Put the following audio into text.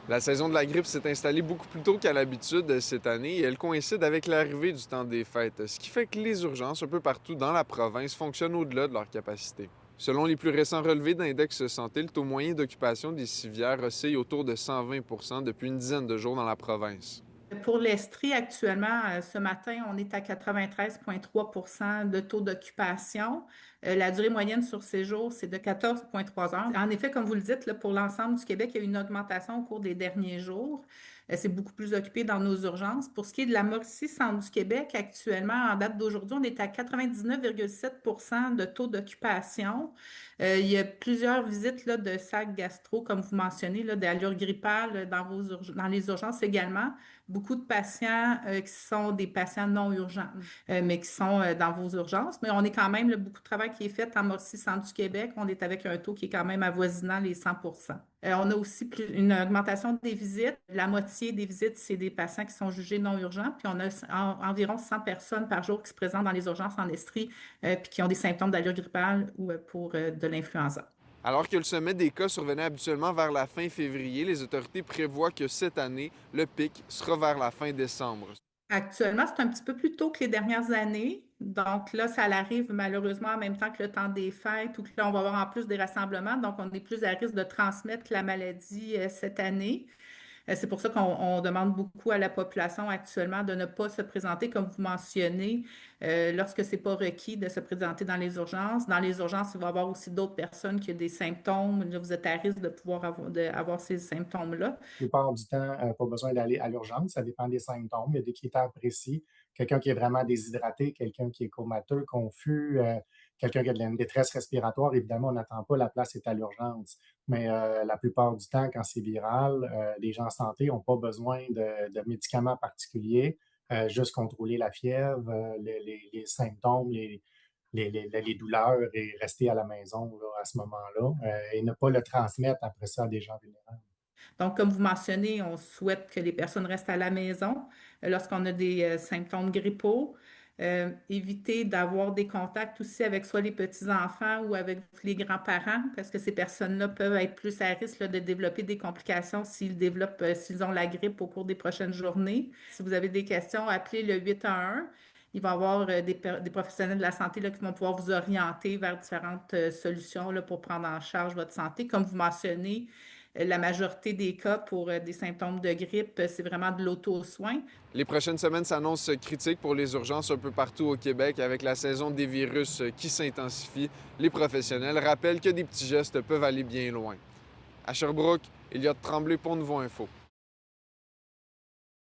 La saison de la grippe s'est installée beaucoup plus tôt qu'à l'habitude cette année et elle coïncide avec l'arrivée du temps des fêtes, ce qui fait que les urgences un peu partout dans la province fonctionnent au-delà de leur capacité. Selon les plus récents relevés d'Index Santé, le taux moyen d'occupation des civières oscille autour de 120 depuis une dizaine de jours dans la province. Pour l'Estrie, actuellement, ce matin, on est à 93,3 de taux d'occupation. La durée moyenne sur séjour, c'est de 14,3 heures. En effet, comme vous le dites, là, pour l'ensemble du Québec, il y a eu une augmentation au cours des derniers jours. C'est beaucoup plus occupé dans nos urgences. Pour ce qui est de la Mauricie, centre du Québec, actuellement, en date d'aujourd'hui, on est à 99,7 de taux d'occupation. Il y a plusieurs visites là, de sacs gastro, comme vous mentionnez, là, d'allure grippale dans les urgences également. Beaucoup de patients qui sont des patients non urgents, mais qui sont dans vos urgences. Mais on est quand même, là, beaucoup de travail qui est fait en Mauricie, centre du Québec. On est avec un taux qui est quand même avoisinant les 100. On a aussi une augmentation des visites. La moitié des visites, c'est des patients qui sont jugés non urgents. Puis on a environ 100 personnes par jour qui se présentent dans les urgences en Estrie, puis qui ont des symptômes d'allure grippale ou pour de l'influenza. Alors que le sommet des cas survenait habituellement vers la fin février, les autorités prévoient que cette année, le pic sera vers la fin décembre. Actuellement, c'est un petit peu plus tôt que les dernières années. Donc là, ça arrive malheureusement en même temps que le temps des fêtes ou que là, on va avoir en plus des rassemblements. Donc, on est plus à risque de transmettre la maladie cette année. C'est pour ça qu'on demande beaucoup à la population actuellement de ne pas se présenter, comme vous mentionnez, lorsque c'est pas requis de se présenter dans les urgences. Dans les urgences, il va y avoir aussi d'autres personnes qui ont des symptômes. Là, vous êtes à risque de pouvoir avoir ces symptômes-là. La plupart du temps, pas besoin d'aller à l'urgence, ça dépend des symptômes. Il y a des critères précis. Quelqu'un qui est vraiment déshydraté, quelqu'un qui est comateux, confus, quelqu'un qui a de la détresse respiratoire, évidemment, on n'attend pas, la place est à l'urgence. Mais la plupart du temps, quand c'est viral, les gens en santé n'ont pas besoin de médicaments particuliers, juste contrôler la fièvre, les symptômes, les douleurs et rester à la maison là, à ce moment-là et ne pas le transmettre après ça à des gens vulnérables. Donc, comme vous mentionnez, on souhaite que les personnes restent à la maison lorsqu'on a des symptômes grippaux. Éviter d'avoir des contacts aussi avec soit les petits-enfants ou avec les grands-parents, parce que ces personnes-là peuvent être plus à risque là, de développer des complications s'ils ont la grippe au cours des prochaines journées. Si vous avez des questions, appelez le 811. Il va y avoir des professionnels de la santé là, qui vont pouvoir vous orienter vers différentes solutions là, pour prendre en charge votre santé. Comme vous mentionnez, la majorité des cas pour des symptômes de grippe, c'est vraiment de l'auto-soin. Les prochaines semaines s'annoncent critiques pour les urgences un peu partout au Québec avec la saison des virus qui s'intensifie. Les professionnels rappellent que des petits gestes peuvent aller bien loin. À Sherbrooke, Elliott Tremblay pour Nouveau Info.